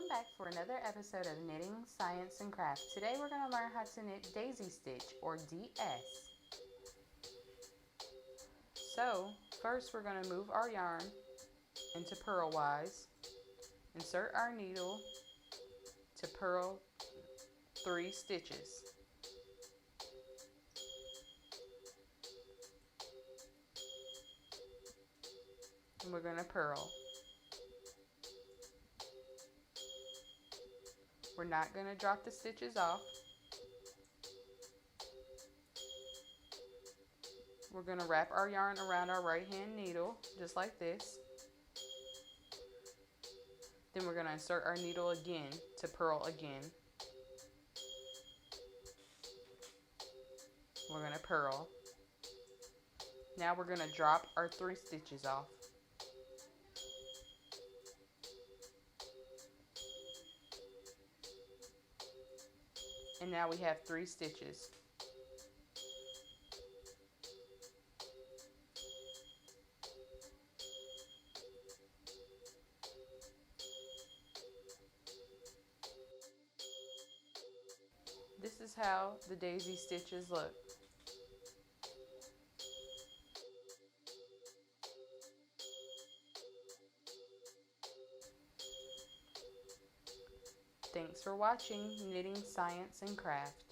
back for another episode of Knitting, Science, and Craft. Today we're going to learn how to knit daisy stitch or DS. So first we're going to move our yarn into purlwise, insert our needle to purl 3 stitches. And we're going to purl. We're not going to drop the stitches off. We're going to wrap our yarn around our right hand needle just like this. Then we're going to insert our needle again to purl again. We're going to purl. Now we're going to drop our 3 stitches off. And now we have 3 stitches. This is how the daisy stitches look. Thanks for watching Knitting, Science, and Craft.